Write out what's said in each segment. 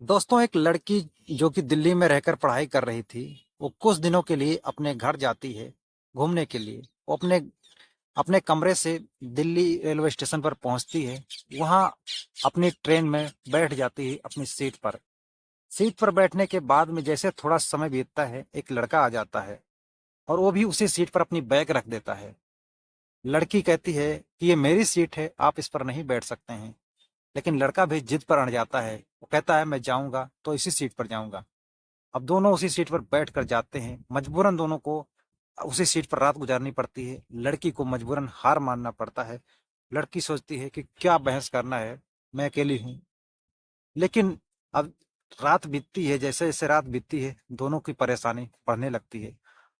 दोस्तों, एक लड़की जो कि दिल्ली में रहकर पढ़ाई कर रही थी, वो कुछ दिनों के लिए अपने घर जाती है घूमने के लिए। वो अपने अपने कमरे से दिल्ली रेलवे स्टेशन पर पहुंचती है। वहां अपनी ट्रेन में बैठ जाती है अपनी सीट पर। सीट पर बैठने के बाद में जैसे थोड़ा समय बीतता है, एक लड़का आ जाता है और वो भी उसी सीट पर अपनी बैग रख देता है। लड़की कहती है कि ये मेरी सीट है, आप इस पर नहीं बैठ सकते हैं। लेकिन लड़का भी जिद पर अड़ जाता है। वो कहता है मैं जाऊंगा तो इसी सीट पर जाऊंगा। अब दोनों उसी सीट पर बैठ कर जाते हैं। मजबूरन दोनों को उसी सीट पर रात गुजारनी पड़ती है। लड़की को मजबूरन हार मानना पड़ता है। लड़की सोचती है कि क्या बहस करना है, मैं अकेली हूँ। लेकिन अब रात बीतती है, जैसे जैसे रात बीतती है दोनों की परेशानी बढ़ने लगती है।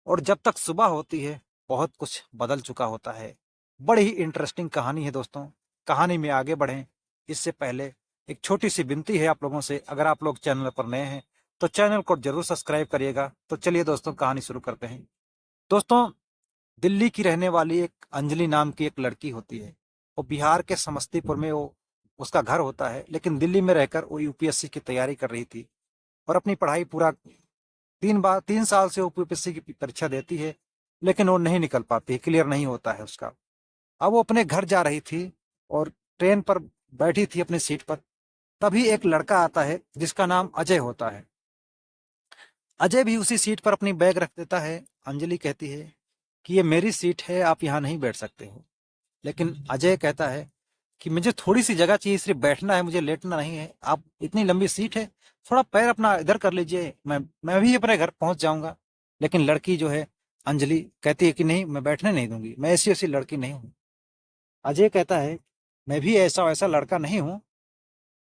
और जब तक सुबह होती है बहुत कुछ बदल चुका होता है। बड़ी ही इंटरेस्टिंग कहानी है दोस्तों। कहानी में आगे बढ़ें इससे पहले एक छोटी सी विनती है आप लोगों से। अगर आप लोग चैनल पर नए हैं तो चैनल को जरूर सब्सक्राइब करिएगा। तो चलिए दोस्तों, कहानी शुरू करते हैं। दोस्तों, दिल्ली की रहने वाली एक अंजलि नाम की एक लड़की होती है। वो बिहार के समस्तीपुर में वो उसका घर होता है, लेकिन दिल्ली में रहकर वो यूपीएससी की तैयारी कर रही थी और अपनी पढ़ाई पूरा 3 साल से वो यूपीएससी की परीक्षा देती है। लेकिन वो नहीं निकल पाती, क्लियर नहीं होता है उसका। अब वो अपने घर जा रही थी और ट्रेन पर बैठी थी अपनी सीट पर। तभी एक लड़का आता है जिसका नाम अजय होता है। अजय भी उसी सीट पर अपनी बैग रख देता है। अंजलि कहती है कि ये मेरी सीट है, आप यहाँ नहीं बैठ सकते हो। लेकिन अजय कहता है कि मुझे थोड़ी सी जगह चाहिए, सिर्फ बैठना है, मुझे लेटना नहीं है। आप इतनी लंबी सीट है, थोड़ा पैर अपना इधर कर लीजिए, मैं भी अपने घर पहुंच जाऊंगा। लेकिन लड़की जो है अंजलि कहती है कि नहीं, मैं बैठने नहीं दूंगी, मैं ऐसी ऐसी लड़की नहीं हूँ। अजय कहता है मैं भी ऐसा वैसा लड़का नहीं हूँ,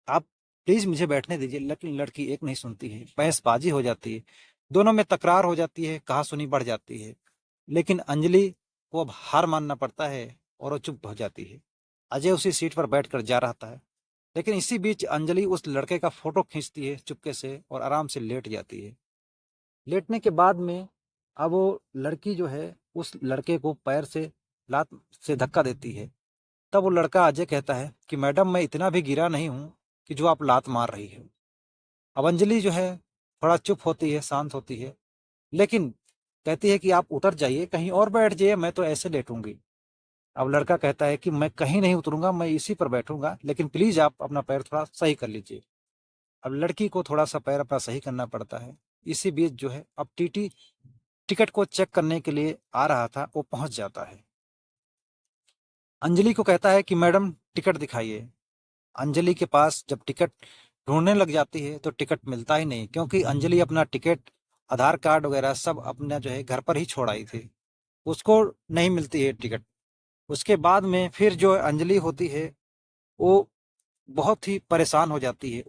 आप प्लीज मुझे बैठने दीजिए। लेकिन लड़की एक नहीं सुनती है, बहसबाजी हो जाती है, दोनों में तकरार हो जाती है, कहासुनी बढ़ जाती है। लेकिन अंजलि को अब हार मानना पड़ता है और वो चुप हो जाती है। अजय उसी सीट पर बैठकर जा रहा था, लेकिन इसी बीच अंजलि उस लड़के का फोटो खींचती है चुपके से और आराम से लेट जाती है। लेटने के बाद में अब वो लड़की जो है उस लड़के को पैर से लात से धक्का देती है। तब वो लड़का अजय कहता है कि मैडम, मैं इतना भी गिरा नहीं हूँ कि जो आप लात मार रही है। अब अंजलि जो है थोड़ा चुप होती है, शांत होती है, लेकिन कहती है कि आप उतर जाइए, कहीं और बैठ जाइए, मैं तो ऐसे लेटूंगी। अब लड़का कहता है कि मैं कहीं नहीं उतरूंगा, मैं इसी पर बैठूंगा, लेकिन प्लीज आप अपना पैर थोड़ा सही कर लीजिए। अब लड़की को थोड़ा सा पैर अपना सही करना पड़ता है। इसी बीच जो है अब टीटी टिकट को चेक करने के लिए आ रहा था, वो पहुंच जाता है। अंजलि को कहता है कि मैडम टिकट दिखाइए। अंजलि के पास जब टिकट ढूंढने लग जाती है तो टिकट मिलता ही नहीं, क्योंकि अंजलि अपना टिकट, आधार कार्ड वगैरह सब अपना जो है घर पर ही छोड़ आई थी। उसको नहीं मिलती है टिकट। उसके बाद में फिर जो अंजलि होती है वो बहुत ही परेशान हो जाती है।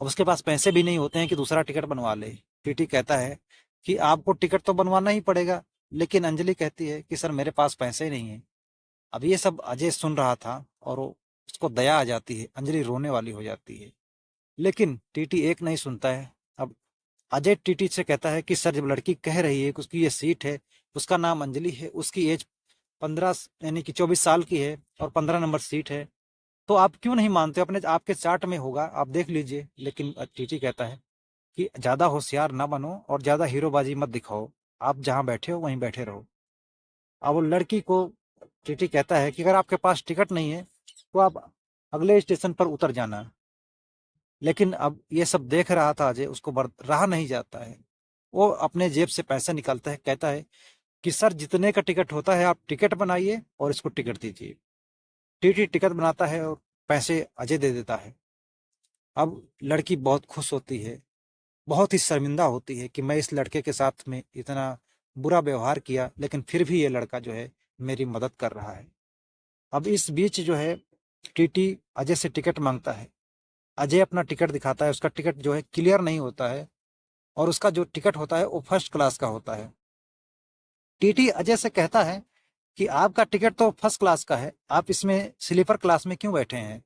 उसके पास पैसे भी नहीं होते हैं कि दूसरा टिकट बनवा ले। टीटी कहता है कि आपको टिकट तो बनवाना ही पड़ेगा। लेकिन अंजलि कहती है कि सर, मेरे पास पैसे ही नहीं है। अब ये सब अजय सुन रहा था और उसको दया आ जाती है, अंजलि रोने वाली हो जाती है। लेकिन टीटी एक नहीं सुनता है। अब अजय टीटी से कहता है कि सर, जब लड़की कह रही है कि उसकी ये सीट है, उसका नाम अंजलि है, उसकी एज 15 यानी कि 24 साल की है और 15 नंबर सीट है, तो आप क्यों नहीं मानते? अपने आपके चार्ट में होगा, आप देख लीजिए। लेकिन टीटी कहता है कि ज्यादा होशियार ना बनो और ज्यादा हीरोबाजी मत दिखाओ, आप जहां बैठे हो वहीं बैठे रहो। अब वो लड़की को टीटी कहता है कि अगर आपके पास टिकट नहीं है तो आप अगले स्टेशन पर उतर जाना। लेकिन अब ये सब देख रहा था अजय, उसको रहा नहीं जाता है। वो अपने जेब से पैसे निकालता है, कहता है कि सर, जितने का टिकट होता है आप टिकट बनाइए और इसको टिकट दीजिए। टीटी टिकट बनाता है और पैसे अजय दे देता है। अब लड़की बहुत खुश होती है, बहुत ही शर्मिंदा होती है कि मैं इस लड़के के साथ में इतना बुरा व्यवहार किया, लेकिन फिर भी ये लड़का जो है मेरी मदद कर रहा है। अब इस बीच जो है टीटी अजय से टिकट मांगता है। अजय अपना टिकट दिखाता है, उसका टिकट जो है क्लियर नहीं होता है और उसका जो टिकट होता है वो फर्स्ट क्लास का होता है। टीटी अजय से कहता है कि आपका टिकट तो फर्स्ट क्लास का है, आप इसमें स्लीपर क्लास में क्यों बैठे हैं?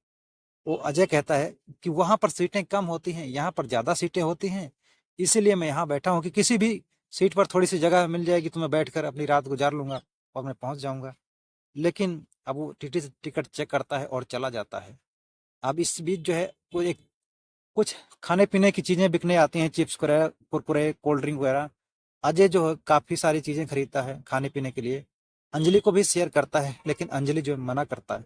वो अजय कहता है कि वहां पर सीटें कम होती हैं, यहाँ पर ज्यादा सीटें होती हैं, इसीलिए मैं यहाँ बैठा हूँ कि किसी भी सीट पर थोड़ी सी जगह मिल जाएगी तो मैं बैठकर अपनी रात गुजार लूंगा और मैं पहुंच जाऊंगा। लेकिन अब वो टीटी से टिकट चेक करता है और चला जाता है। अब इस बीच जो है वो एक कुछ खाने पीने की चीजें बिकने आती हैं, चिप्स वगैरह, कुरकुरे, कोल्ड ड्रिंक वगैरह। अजय जो है काफी सारी चीजें खरीदता है खाने पीने के लिए, अंजलि को भी शेयर करता है, लेकिन अंजलि जो है मना करता है,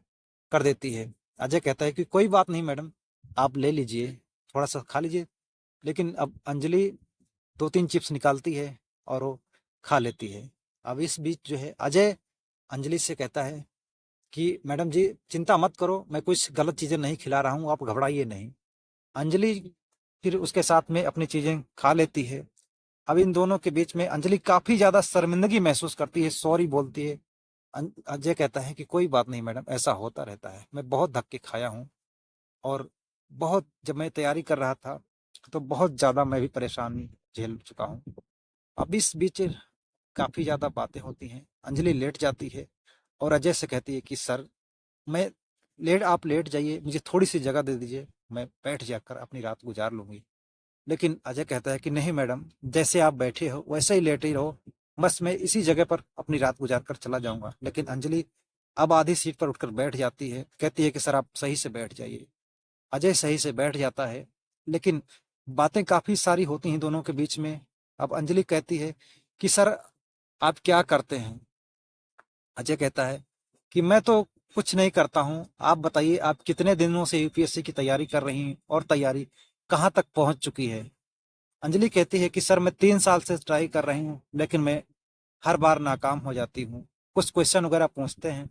कर देती है। अजय कहता है कि कोई बात नहीं मैडम, आप ले लीजिए, थोड़ा सा खा लीजिए। लेकिन अब अंजलि दो तीन चिप्स निकालती है और वो खा लेती है। अब इस बीच जो है अजय अंजलि से कहता है कि मैडम जी चिंता मत करो, मैं कुछ गलत चीजें नहीं खिला रहा हूँ, आप घबराइए नहीं। अंजलि फिर उसके साथ में अपनी चीजें खा लेती है। अब इन दोनों के बीच में अंजलि काफी ज्यादा शर्मिंदगी महसूस करती है, सॉरी बोलती है। अजय कहता है कि कोई बात नहीं मैडम, ऐसा होता रहता है, मैं बहुत धक्के खाया हूँ, और बहुत जब मैं तैयारी कर रहा था तो बहुत ज्यादा मैं भी परेशानी झेल चुका हूँ। अब इस बीच काफी ज्यादा बातें होती हैं, अंजलि लेट जाती है और अजय से कहती है कि सर मैं आप लेट जाइए, मुझे थोड़ी सी जगह दे दीजिए, मैं बैठ जाकर अपनी रात गुजार लूंगी। लेकिन अजय कहता है कि नहीं मैडम, जैसे आप बैठे हो वैसे ही लेटे ही रहो, बस मैं इसी जगह पर अपनी रात गुजार कर चला जाऊंगा। लेकिन अंजलि अब आधी सीट पर उठकर बैठ जाती है, कहती है कि सर आप सही से बैठ जाइए। अजय सही से बैठ जाता है, लेकिन बातें काफी सारी होती हैं दोनों के बीच में। अब अंजलि कहती है कि सर आप क्या करते हैं? अजय कहता है कि मैं तो कुछ नहीं करता हूँ, आप बताइए आप कितने दिनों से यूपीएससी की तैयारी कर रही हैं और तैयारी कहाँ तक पहुंच चुकी है? अंजलि कहती है कि सर मैं 3 साल से ट्राई कर रही हूँ, लेकिन मैं हर बार नाकाम हो जाती हूँ। कुछ क्वेश्चन वगैरह पूछते हैं,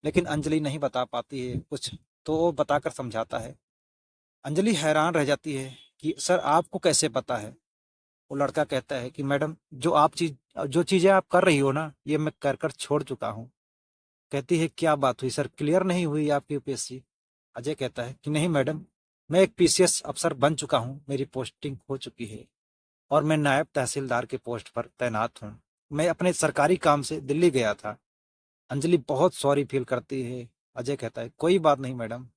लेकिन अंजलि नहीं बता पाती है कुछ, तो वो बताकर समझाता है। अंजलि हैरान रह जाती है कि सर आपको कैसे पता है? वो लड़का कहता है कि मैडम जो चीजें आप कर रही हो ना, ये मैं कर कर छोड़ चुका हूँ। कहती है क्या बात हुई सर, क्लियर नहीं हुई आपकी यूपीएससी? अजय कहता है कि नहीं मैडम, मैं एक पीसीएस अफसर बन चुका हूँ, मेरी पोस्टिंग हो चुकी है और मैं नायब तहसीलदार के पोस्ट पर तैनात हूँ। मैं अपने सरकारी काम से दिल्ली गया था। अंजलि बहुत सॉरी फील करती है। अजय कहता है कोई बात नहीं मैडम,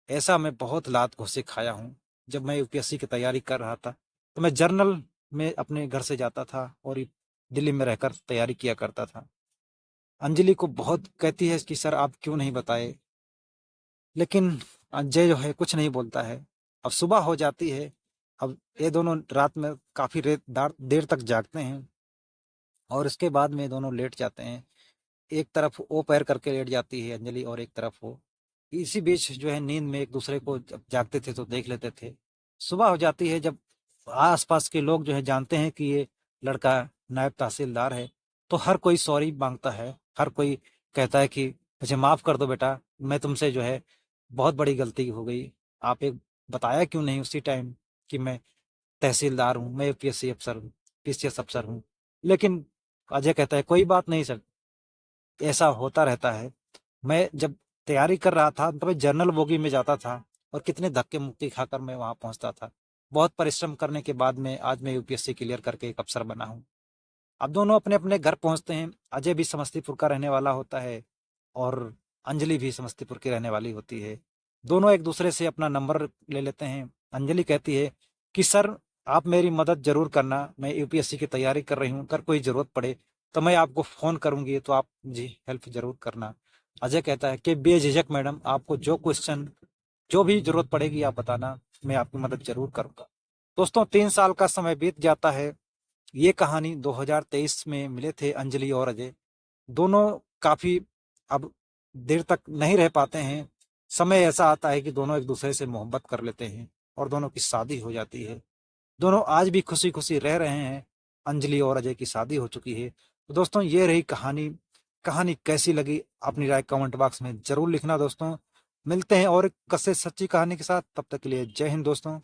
ऐसा मैं बहुत लात घुसे खाया हूँ। जब मैं यूपीएससी की तैयारी कर रहा था तो मैं जर्नल में अपने घर से जाता था और दिल्ली में रहकर तैयारी किया करता था। अंजलि को बहुत कहती है कि सर आप क्यों नहीं बताए, लेकिन अजय जो है कुछ नहीं बोलता है। अब सुबह हो जाती है। अब ये दोनों रात में काफी देर तक जागते हैं और उसके बाद में दोनों लेट जाते हैं। एक तरफ वो पैर करके लेट जाती है अंजलि और एक तरफ वो। इसी बीच जो है नींद में एक दूसरे को जब जागते थे तो देख लेते थे। सुबह हो जाती है, जब आसपास के लोग जो है जानते हैं कि ये लड़का नायब तहसीलदार है, तो हर कोई सॉरी मांगता है, हर कोई कहता है कि मुझे माफ कर दो बेटा, मैं तुमसे जो है बहुत बड़ी गलती हो गई, आप एक बताया क्यों नहीं उसी टाइम कि मैं तहसीलदार हूँ, मैं यूपीएससी अफसर हूँ, पीसीएस अफसर हूँ। लेकिन अजय कहता है कोई बात नहीं सर, ऐसा होता रहता है। मैं जब तैयारी कर रहा था तो मैं जनरल बोगी में जाता था और कितने धक्के मुक्की खाकर मैं वहां पहुंचता था। बहुत परिश्रम करने के बाद में आज मैं यूपीएससी क्लियर करके एक अफसर बना हूँ। अब दोनों अपने अपने घर पहुंचते हैं। अजय भी समस्तीपुर का रहने वाला होता है और अंजलि भी समस्तीपुर की रहने वाली होती है। दोनों एक दूसरे से अपना नंबर ले लेते हैं। अंजलि कहती है कि सर आप मेरी मदद जरूर करना, मैं यूपीएससी की तैयारी कर रही हूँ, अगर कोई जरूरत पड़े तो मैं आपको फोन करूंगी, तो आप जी हेल्प जरूर करना। अजय कहता है कि बेझिझक मैडम, आपको जो क्वेश्चन जो भी जरूरत पड़ेगी आप बताना, मैं आपकी मदद जरूर करूंगा। दोस्तों 3 साल का समय बीत जाता है। ये कहानी 2023 में मिले थे अंजलि और अजय। दोनों काफी अब देर तक नहीं रह पाते हैं। समय ऐसा आता है कि दोनों एक दूसरे से मोहब्बत कर लेते हैं और दोनों की शादी हो जाती है। दोनों आज भी खुशी खुशी रह रहे हैं। अंजलि और अजय की शादी हो चुकी है। तो दोस्तों ये रही कहानी। कहानी कैसी लगी अपनी राय कमेंट बॉक्स में जरूर लिखना दोस्तों। मिलते हैं और एक कसे सच्ची कहानी के साथ, तब तक के लिए जय हिंद दोस्तों।